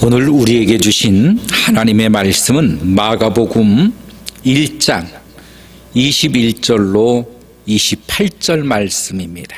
오늘 우리에게 주신 하나님의 말씀은 마가복음 1장 21절로 28절 말씀입니다.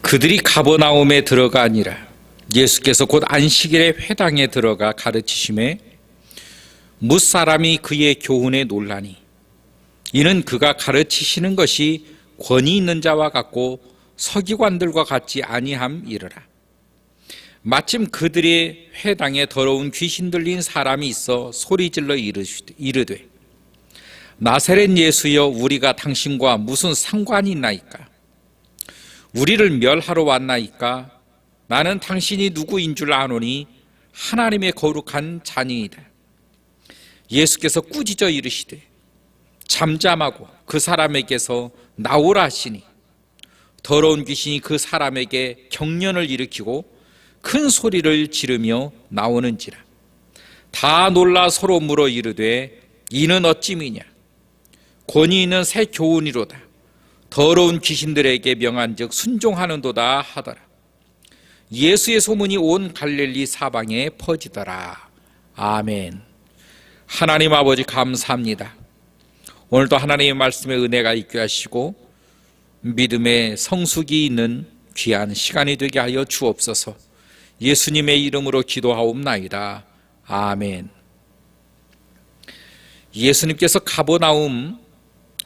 그들이 가버나움에 들어가니라. 예수께서 곧 안식일에 회당에 들어가 가르치심에 뭇사람이 그의 교훈에 놀라니 이는 그가 가르치시는 것이 권위 있는 자와 같고 서기관들과 같지 아니함이르라. 마침 그들의 회당에 더러운 귀신 들린 사람이 있어 소리질러 이르되 나사렛 예수여, 우리가 당신과 무슨 상관이 있나이까? 우리를 멸하러 왔나이까? 나는 당신이 누구인 줄 아노니 하나님의 거룩한 자니이다. 예수께서 꾸짖어 이르시되 잠잠하고 그 사람에게서 나오라 하시니 더러운 귀신이 그 사람에게 경련을 일으키고 큰 소리를 지르며 나오는지라. 다 놀라 서로 물어 이르되 이는 어찌미냐? 권위 있는 새 교훈이로다. 더러운 귀신들에게 명한즉 순종하는도다 하더라. 예수의 소문이 온 갈릴리 사방에 퍼지더라. 아멘. 하나님 아버지 감사합니다. 오늘도 하나님의 말씀에 은혜가 있게 하시고 믿음의 성숙이 있는 귀한 시간이 되게 하여 주옵소서. 예수님의 이름으로 기도하옵나이다. 아멘. 예수님께서 가버나움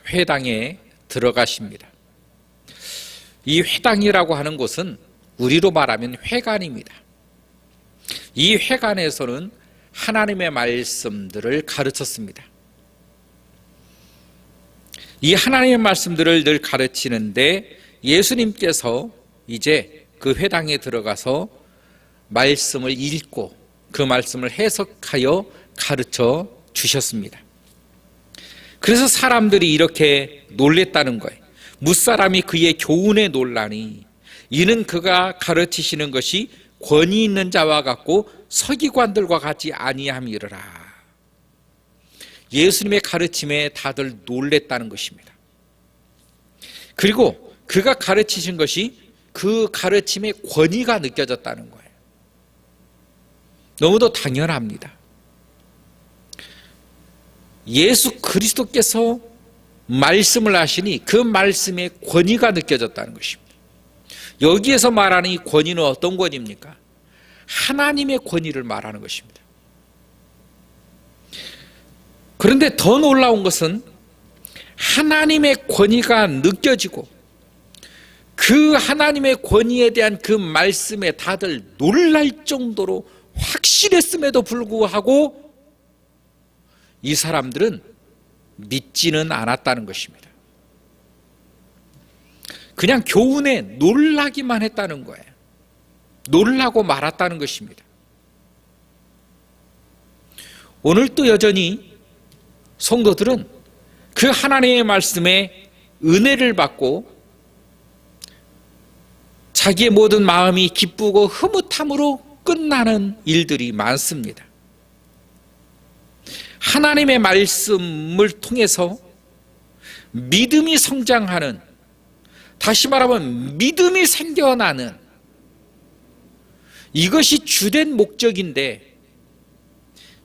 회당에 들어가십니다. 이 회당이라고 하는 곳은 우리로 말하면 회관입니다. 이 회관에서는 하나님의 말씀들을 가르쳤습니다. 이 하나님의 말씀들을 늘 가르치는데 예수님께서 이제 그 회당에 들어가서 말씀을 읽고 그 말씀을 해석하여 가르쳐 주셨습니다. 그래서 사람들이 이렇게 놀랬다는 거예요. 뭇사람이 그의 교훈에 놀라니 이는 그가 가르치시는 것이 권위 있는 자와 같고 서기관들과 같지 아니함이르라. 예수님의 가르침에 다들 놀랬다는 것입니다. 그리고 그가 가르치신 것이 그 가르침의 권위가 느껴졌다는 거예요. 너무도 당연합니다. 예수 그리스도께서 말씀을 하시니 그 말씀의 권위가 느껴졌다는 것입니다. 여기에서 말하는 이 권위는 어떤 권위입니까? 하나님의 권위를 말하는 것입니다. 그런데 더 놀라운 것은 하나님의 권위가 느껴지고 그 하나님의 권위에 대한 그 말씀에 다들 놀랄 정도로 확실했음에도 불구하고 이 사람들은 믿지는 않았다는 것입니다. 그냥 교훈에 놀라기만 했다는 거예요. 놀라고 말았다는 것입니다. 오늘도 여전히 성도들은 그 하나님의 말씀에 은혜를 받고 자기의 모든 마음이 기쁘고 흐뭇함으로 끝나는 일들이 많습니다. 하나님의 말씀을 통해서 믿음이 성장하는, 다시 말하면 믿음이 생겨나는, 이것이 주된 목적인데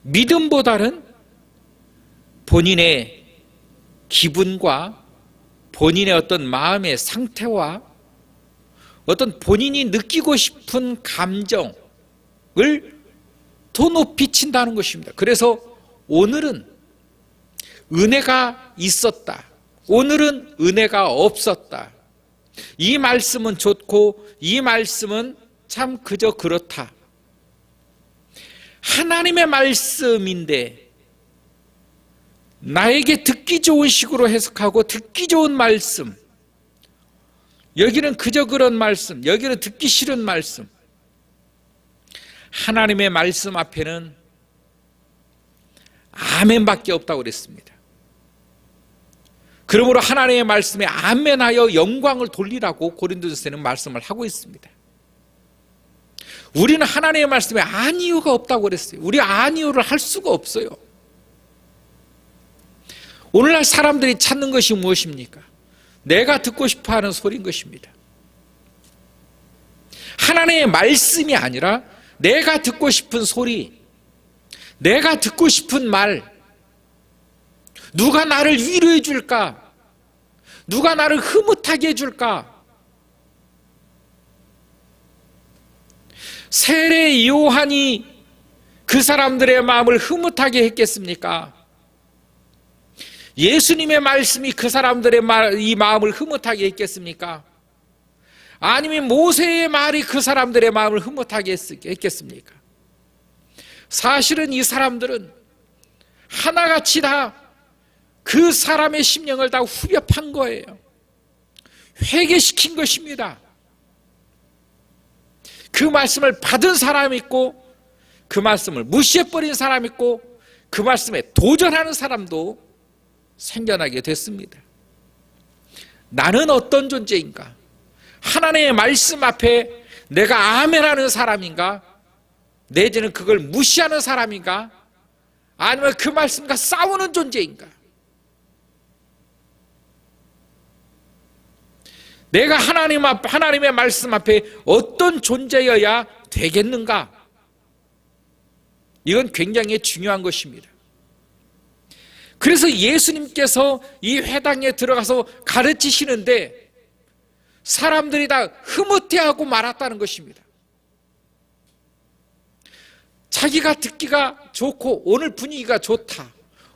믿음보다는 본인의 기분과 본인의 어떤 마음의 상태와 어떤 본인이 느끼고 싶은 감정을 더 높이 친다는 것입니다. 그래서 오늘은 은혜가 있었다, 오늘은 은혜가 없었다, 이 말씀은 좋고 이 말씀은 참 그저 그렇다, 하나님의 말씀인데 나에게 듣기 좋은 식으로 해석하고 듣기 좋은 말씀, 여기는 그저 그런 말씀, 여기는 듣기 싫은 말씀, 하나님의 말씀 앞에는 아멘밖에 없다고 그랬습니다. 그러므로 하나님의 말씀에 아멘하여 영광을 돌리라고 고린도전서에는 말씀을 하고 있습니다. 우리는 하나님의 말씀에 아니요가 없다고 그랬어요. 우리 아니요를 할 수가 없어요. 오늘날 사람들이 찾는 것이 무엇입니까? 내가 듣고 싶어하는 소리인 것입니다. 하나님의 말씀이 아니라 내가 듣고 싶은 소리, 내가 듣고 싶은 말, 누가 나를 위로해 줄까? 누가 나를 흐뭇하게 해줄까? 세례 요한이 그 사람들의 마음을 흐뭇하게 했겠습니까? 예수님의 말씀이 그 사람들의 이 마음을 흐뭇하게 했겠습니까? 아니면 모세의 말이 그 사람들의 마음을 흐뭇하게 했겠습니까? 사실은 이 사람들은 하나같이 다 그 사람의 심령을 다 후벼 판 거예요. 회개시킨 것입니다. 그 말씀을 받은 사람이 있고, 그 말씀을 무시해버린 사람이 있고, 그 말씀에 도전하는 사람도 생겨나게 됐습니다. 나는 어떤 존재인가? 하나님의 말씀 앞에 내가 아멘하는 사람인가? 내지는 그걸 무시하는 사람인가? 아니면 그 말씀과 싸우는 존재인가? 내가 하나님의 말씀 앞에 어떤 존재여야 되겠는가? 이건 굉장히 중요한 것입니다. 그래서 예수님께서 이 회당에 들어가서 가르치시는데 사람들이 다 흐뭇해하고 말았다는 것입니다. 자기가 듣기가 좋고 오늘 분위기가 좋다,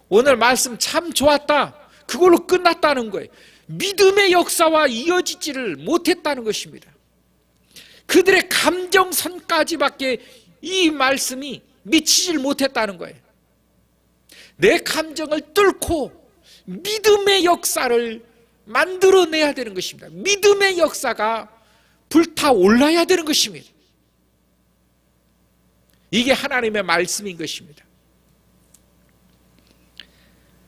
오늘 말씀 참 좋았다, 그걸로 끝났다는 거예요. 믿음의 역사와 이어지지를 못했다는 것입니다. 그들의 감정선까지밖에 이 말씀이 미치질 못했다는 거예요. 내 감정을 뚫고 믿음의 역사를 만들어내야 되는 것입니다. 믿음의 역사가 불타올라야 되는 것입니다. 이게 하나님의 말씀인 것입니다.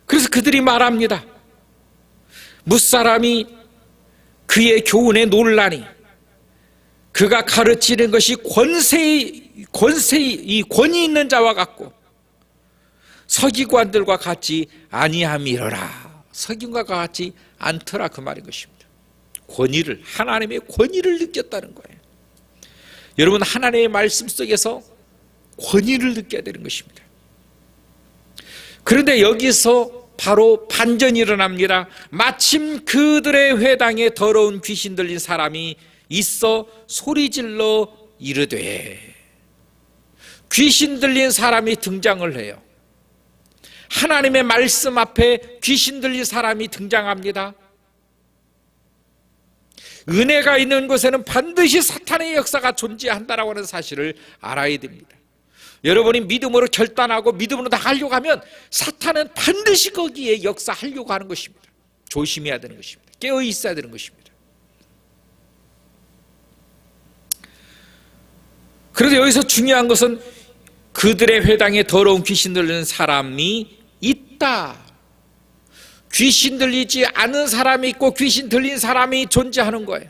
그래서 그들이 말합니다. 무사람이 그의 교훈에 놀라니 그가 가르치는 것이 권위 있는 자와 같고 서기관들과 같이 아니함이러라. 서기관과 같이 않더라, 그 말인 것입니다. 권위를, 하나님의 권위를 느꼈다는 거예요. 여러분, 하나님의 말씀 속에서 권위를 느껴야 되는 것입니다. 그런데 여기서 바로 반전이 일어납니다. 마침 그들의 회당에 더러운 귀신 들린 사람이 있어 소리질러 이르되, 귀신 들린 사람이 등장을 해요. 하나님의 말씀 앞에 귀신 들린 사람이 등장합니다. 은혜가 있는 곳에는 반드시 사탄의 역사가 존재한다라고 하는 사실을 알아야 됩니다. 여러분이 믿음으로 결단하고 믿음으로 나가려고 하면 사탄은 반드시 거기에 역사하려고 하는 것입니다. 조심해야 되는 것입니다. 깨어 있어야 되는 것입니다. 그래서 여기서 중요한 것은 그들의 회당에 더러운 귀신 들리는 사람이 있다. 귀신 들리지 않은 사람이 있고 귀신 들린 사람이 존재하는 거예요.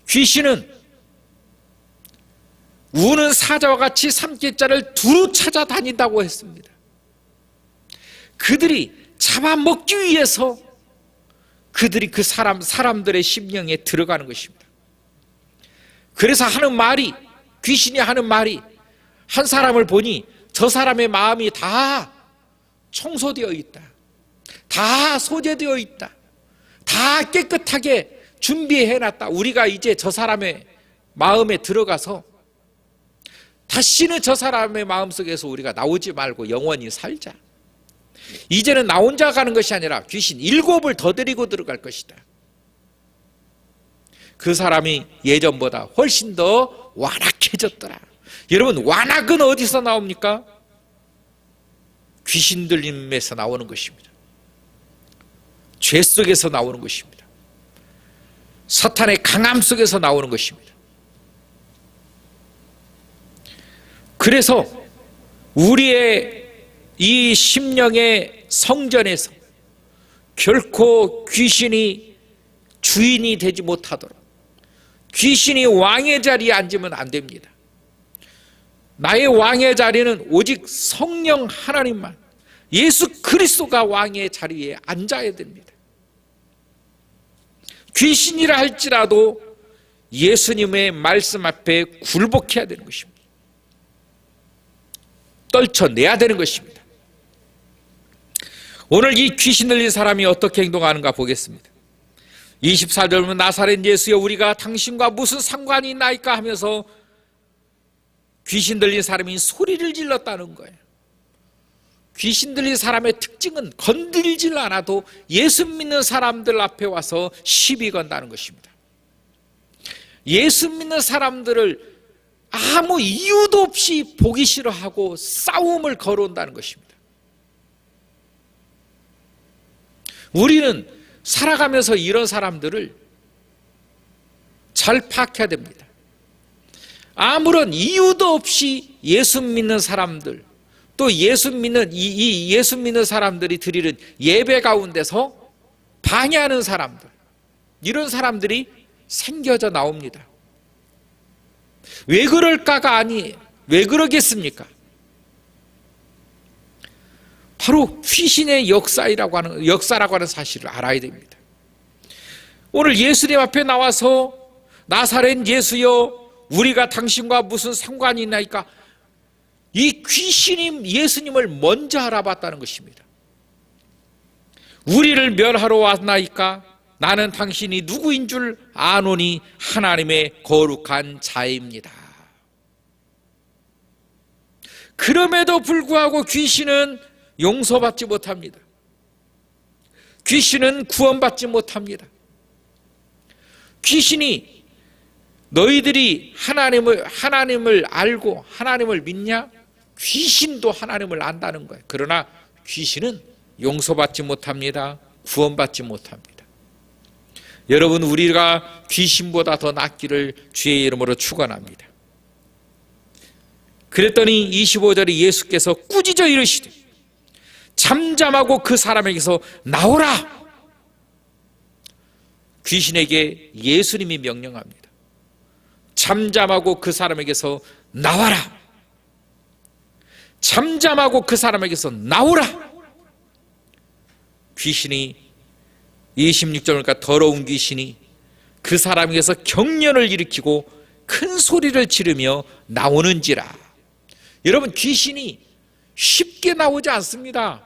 귀신은 우는 사자와 같이 삼킬자를 두루 찾아다닌다고 했습니다. 그들이 잡아먹기 위해서 그들이 그 사람들의 심령에 들어가는 것입니다. 그래서 하는 말이, 귀신이 하는 말이, 한 사람을 보니 저 사람의 마음이 다 청소되어 있다, 다 소재되어 있다, 다 깨끗하게 준비해놨다. 우리가 이제 저 사람의 마음에 들어가서 다시는 저 사람의 마음속에서 우리가 나오지 말고 영원히 살자. 이제는 나 혼자 가는 것이 아니라 귀신 7을 더 데리고 들어갈 것이다. 그 사람이 예전보다 훨씬 더 완악해졌더라. 여러분, 완악은 어디서 나옵니까? 귀신 들림에서 나오는 것입니다. 죄 속에서 나오는 것입니다. 사탄의 강함 속에서 나오는 것입니다. 그래서 우리의 이 심령의 성전에서 결코 귀신이 주인이 되지 못하도록, 귀신이 왕의 자리에 앉으면 안 됩니다. 나의 왕의 자리는 오직 성령 하나님만, 예수 그리스도가 왕의 자리에 앉아야 됩니다. 귀신이라 할지라도 예수님의 말씀 앞에 굴복해야 되는 것입니다. 떨쳐내야 되는 것입니다. 오늘 이 귀신 들린 사람이 어떻게 행동하는가 보겠습니다. 24절 보면 나사렛 예수여 우리가 당신과 무슨 상관이 있나이까 하면서 귀신 들린 사람이 소리를 질렀다는 거예요. 귀신 들린 사람의 특징은 건들질 않아도 예수 믿는 사람들 앞에 와서 시비 건다는 것입니다. 예수 믿는 사람들을 아무 이유도 없이 보기 싫어하고 싸움을 걸어온다는 것입니다. 우리는 살아가면서 이런 사람들을 잘 파악해야 됩니다. 아무런 이유도 없이 예수 믿는 사람들, 또 예수 믿는 사람들이 드리는 예배 가운데서 방해하는 사람들, 이런 사람들이 생겨져 나옵니다. 왜 그럴까가 아니에요. 왜 그러겠습니까? 바로 귀신의 역사라고 하는 사실을 알아야 됩니다. 오늘 예수님 앞에 나와서 나사렛 예수여 우리가 당신과 무슨 상관이 있나이까, 이 귀신이 예수님을 먼저 알아봤다는 것입니다. 우리를 멸하러 왔나이까, 나는 당신이 누구인 줄 아노니 하나님의 거룩한 자입니다. 그럼에도 불구하고 귀신은 용서받지 못합니다. 귀신은 구원받지 못합니다. 귀신이 너희들이 하나님을 알고 하나님을 믿냐? 귀신도 하나님을 안다는 거예요. 그러나 귀신은 용서받지 못합니다. 구원받지 못합니다. 여러분, 우리가 귀신보다 더 낫기를 주의 이름으로 축원합니다. 그랬더니 25절에 예수께서 꾸짖어 이르시되 잠잠하고 그 사람에게서 나오라. 귀신에게 예수님이 명령합니다. 잠잠하고 그 사람에게서 나와라. 잠잠하고 그 사람에게서 나오라. 귀신이 26절이니까 더러운 귀신이 그 사람에게서 경련을 일으키고 큰 소리를 지르며 나오는지라. 여러분, 귀신이 쉽게 나오지 않습니다.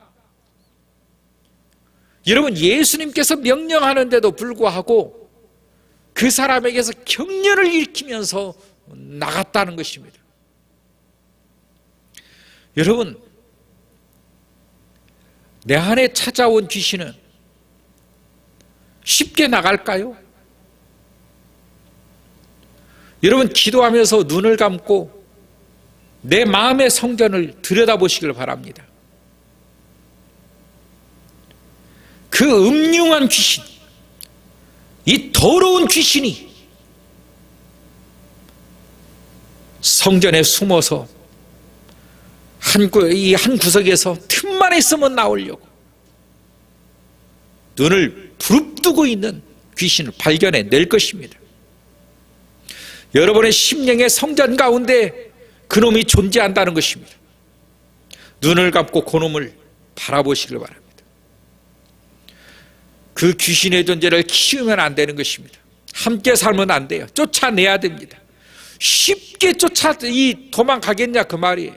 여러분, 예수님께서 명령하는데도 불구하고 그 사람에게서 경련을 일으키면서 나갔다는 것입니다. 여러분, 내 안에 찾아온 귀신은 쉽게 나갈까요? 여러분, 기도하면서 눈을 감고 내 마음의 성전을 들여다보시길 바랍니다. 그 음흉한 귀신, 이 더러운 귀신이 성전에 숨어서 한 구석에서 틈만 있으면 나오려고 눈을 부릅뜨고 있는 귀신을 발견해낼 것입니다. 여러분의 심령의 성전 가운데 그놈이 존재한다는 것입니다. 눈을 감고 그놈을 바라보시길 바랍니다. 그 귀신의 존재를 키우면 안 되는 것입니다. 함께 살면 안 돼요. 쫓아내야 됩니다. 쉽게 도망가겠냐 그 말이에요.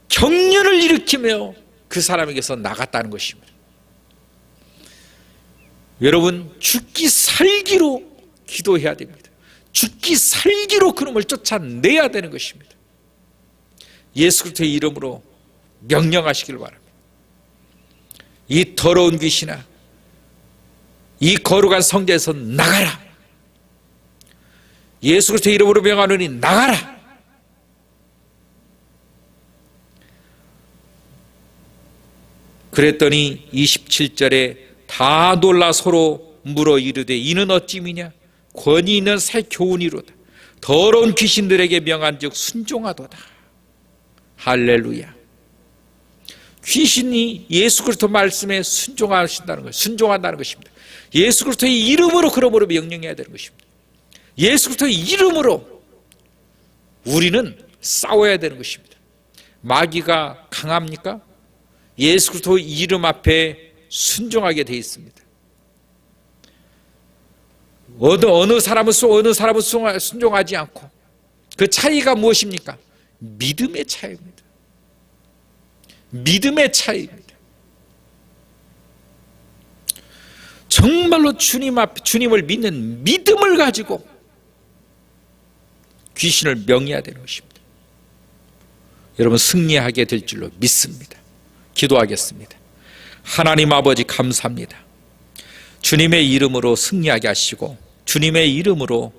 경련을 일으키며 그 사람에게서 나갔다는 것입니다. 여러분, 죽기 살기로 기도해야 됩니다. 죽기 살기로 그놈을 쫓아내야 되는 것입니다. 예수 그리스도의 이름으로 명령하시길 바랍니다. 이 더러운 귀신아, 이 거룩한 성전에서 나가라. 예수 그리스도의 이름으로 명하노니 나가라. 그랬더니 27절에 다 놀라 서로 물어 이르되 이는 어찌미냐? 권위 있는 새 교훈이로다. 더러운 귀신들에게 명한즉 순종하도다. 할렐루야. 귀신이 예수 그리스도 말씀에 순종한다는 것입니다. 예수 그리스도의 이름으로 그러므로 명령해야 되는 것입니다. 예수 그리스도의 이름으로 우리는 싸워야 되는 것입니다. 마귀가 강합니까? 예수 그리스도의 이름 앞에 순종하게 되어 있습니다. 어느 사람은 순종하지 않고. 그 차이가 무엇입니까? 믿음의 차이입니다. 믿음의 차이입니다. 정말로 주님을 믿는 믿음을 가지고 귀신을 명해야 되는 것입니다. 여러분, 승리하게 될 줄로 믿습니다. 기도하겠습니다. 하나님 아버지, 감사합니다. 주님의 이름으로 승리하게 하시고 주님의 이름으로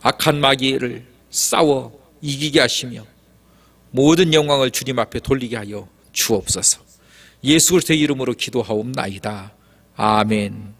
악한 마귀를 싸워 이기게 하시며 모든 영광을 주님 앞에 돌리게 하여 주옵소서. 예수 그리스도의 이름으로 기도하옵나이다. 아멘.